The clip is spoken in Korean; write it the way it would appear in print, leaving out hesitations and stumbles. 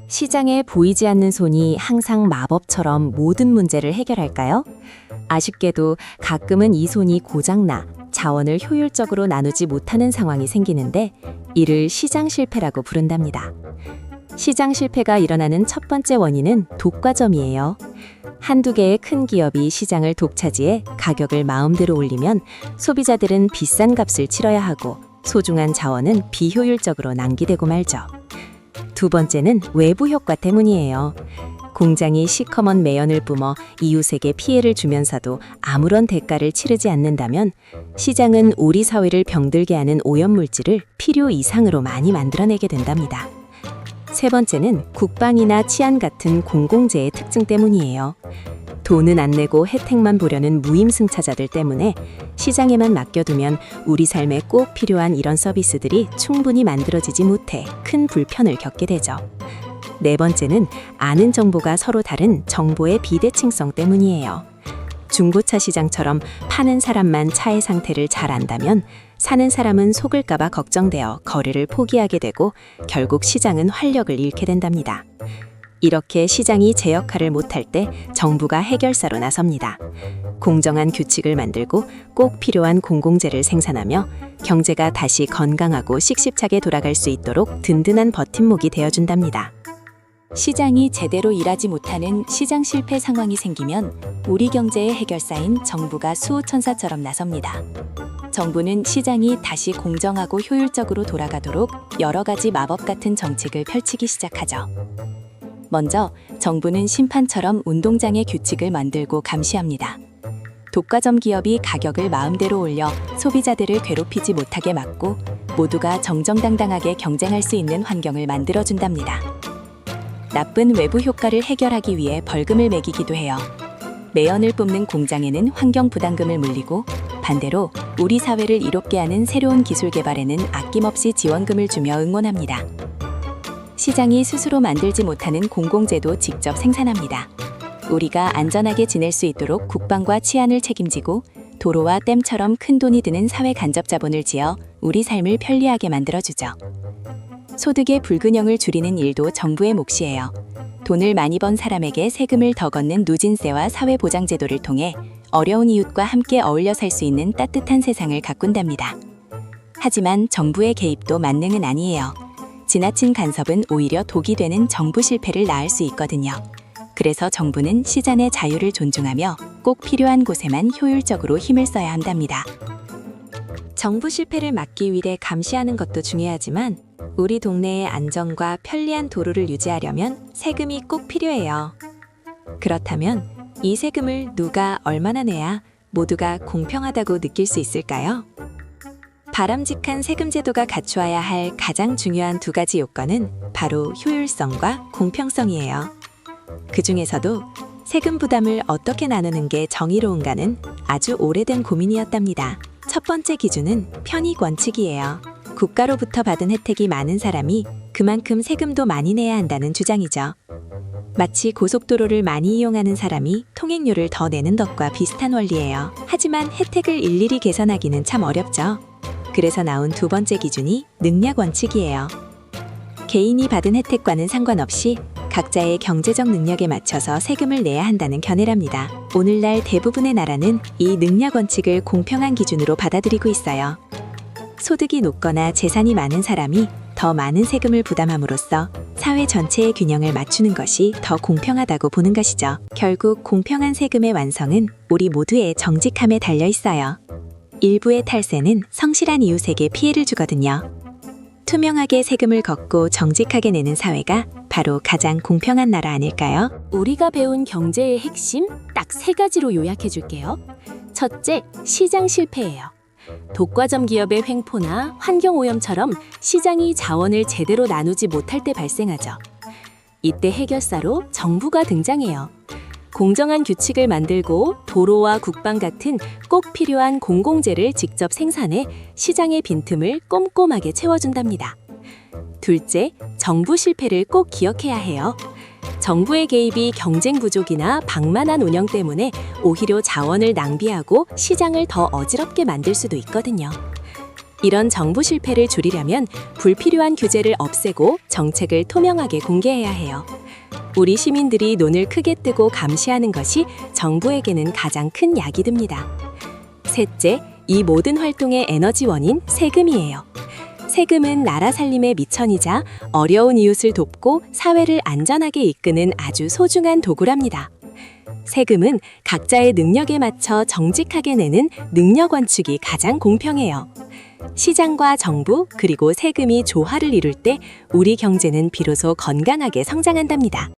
시장에 보이지 않는 손이 항상 마법처럼 모든 문제를 해결할까요? 아쉽게도 가끔은 이 손이 고장나 자원을 효율적으로 나누지 못하는 상황이 생기는데 이를 시장 실패라고 부른답니다. 시장 실패가 일어나는 첫 번째 원인은 독과점이에요. 한두 개의 큰 기업이 시장을 독차지해 가격을 마음대로 올리면 소비자들은 비싼 값을 치러야 하고 소중한 자원은 비효율적으로 낭비되고 말죠. 두 번째는 외부 효과 때문이에요. 공장이 시커먼 매연을 뿜어 이웃에게 피해를 주면서도 아무런 대가를 치르지 않는다면 시장은 우리 사회를 병들게 하는 오염물질을 필요 이상으로 많이 만들어내게 된답니다. 세 번째는 국방이나 치안 같은 공공재의 특징 때문이에요. 돈은 안 내고 혜택만 보려는 무임승차자들 때문에 시장에만 맡겨두면 우리 삶에 꼭 필요한 이런 서비스들이 충분히 만들어지지 못해 큰 불편을 겪게 되죠. 네 번째는 아는 정보가 서로 다른 정보의 비대칭성 때문이에요. 중고차 시장처럼 파는 사람만 차의 상태를 잘 안다면 사는 사람은 속을까봐 걱정되어 거래를 포기하게 되고 결국 시장은 활력을 잃게 된답니다. 이렇게 시장이 제 역할을 못할 때 정부가 해결사로 나섭니다. 공정한 규칙을 만들고 꼭 필요한 공공재를 생산하며 경제가 다시 건강하고 씩씩하게 돌아갈 수 있도록 든든한 버팀목이 되어준답니다. 시장이 제대로 일하지 못하는 시장 실패 상황이 생기면 우리 경제의 해결사인 정부가 수호천사처럼 나섭니다. 정부는 시장이 다시 공정하고 효율적으로 돌아가도록 여러 가지 마법 같은 정책을 펼치기 시작하죠. 먼저 정부는 심판처럼 운동장의 규칙을 만들고 감시합니다. 독과점 기업이 가격을 마음대로 올려 소비자들을 괴롭히지 못하게 막고 모두가 정정당당하게 경쟁할 수 있는 환경을 만들어준답니다. 나쁜 외부 효과를 해결하기 위해 벌금을 매기기도 해요. 매연을 뿜는 공장에는 환경 부담금을 물리고 반대로 우리 사회를 이롭게 하는 새로운 기술 개발에는 아낌없이 지원금을 주며 응원합니다. 시장이 스스로 만들지 못하는 공공재도 직접 생산합니다. 우리가 안전하게 지낼 수 있도록 국방과 치안을 책임지고 도로와 댐처럼 큰 돈이 드는 사회 간접 자본을 지어 우리 삶을 편리하게 만들어주죠. 소득의 불균형을 줄이는 일도 정부의 몫이에요. 돈을 많이 번 사람에게 세금을 더 걷는 누진세와 사회보장제도를 통해 어려운 이웃과 함께 어울려 살 수 있는 따뜻한 세상을 가꾼답니다. 하지만 정부의 개입도 만능은 아니에요. 지나친 간섭은 오히려 독이 되는 정부 실패를 낳을 수 있거든요. 그래서 정부는 시장의 자유를 존중하며 꼭 필요한 곳에만 효율적으로 힘을 써야 한답니다. 정부 실패를 막기 위해 감시하는 것도 중요하지만 우리 동네의 안전과 편리한 도로를 유지하려면 세금이 꼭 필요해요. 그렇다면 이 세금을 누가 얼마나 내야 모두가 공평하다고 느낄 수 있을까요? 바람직한 세금 제도가 갖추어야 할 가장 중요한 두 가지 요건은 바로 효율성과 공평성이에요. 그 중에서도 세금 부담을 어떻게 나누는 게 정의로운가는 아주 오래된 고민이었답니다. 첫 번째 기준은 편익 원칙이에요. 국가로부터 받은 혜택이 많은 사람이 그만큼 세금도 많이 내야 한다는 주장이죠. 마치 고속도로를 많이 이용하는 사람이 통행료를 더 내는 것과 비슷한 원리예요. 하지만 혜택을 일일이 계산하기는 참 어렵죠. 그래서 나온 두 번째 기준이 능력 원칙이에요. 개인이 받은 혜택과는 상관없이 각자의 경제적 능력에 맞춰서 세금을 내야 한다는 견해랍니다. 오늘날 대부분의 나라는 이 능력 원칙을 공평한 기준으로 받아들이고 있어요. 소득이 높거나 재산이 많은 사람이 더 많은 세금을 부담함으로써 사회 전체의 균형을 맞추는 것이 더 공평하다고 보는 것이죠. 결국 공평한 세금의 완성은 우리 모두의 정직함에 달려 있어요. 일부의 탈세는 성실한 이웃에게 피해를 주거든요. 투명하게 세금을 걷고 정직하게 내는 사회가 바로 가장 공평한 나라 아닐까요? 우리가 배운 경제의 핵심 딱 세 가지로 요약해 줄게요. 첫째, 시장 실패예요. 독과점 기업의 횡포나 환경오염처럼 시장이 자원을 제대로 나누지 못할 때 발생하죠. 이때 해결사로 정부가 등장해요. 공정한 규칙을 만들고 도로와 국방 같은 꼭 필요한 공공재를 직접 생산해 시장의 빈틈을 꼼꼼하게 채워준답니다. 둘째, 정부 실패를 꼭 기억해야 해요. 정부의 개입이 경쟁 부족이나 방만한 운영 때문에 오히려 자원을 낭비하고 시장을 더 어지럽게 만들 수도 있거든요. 이런 정부 실패를 줄이려면 불필요한 규제를 없애고 정책을 투명하게 공개해야 해요. 우리 시민들이 눈을 크게 뜨고 감시하는 것이 정부에게는 가장 큰 약이 됩니다. 셋째, 이 모든 활동의 에너지원인 세금이에요. 세금은 나라 살림의 미천이자 어려운 이웃을 돕고 사회를 안전하게 이끄는 아주 소중한 도구랍니다. 세금은 각자의 능력에 맞춰 정직하게 내는 능력 원칙이 가장 공평해요. 시장과 정부 그리고 세금이 조화를 이룰 때 우리 경제는 비로소 건강하게 성장한답니다.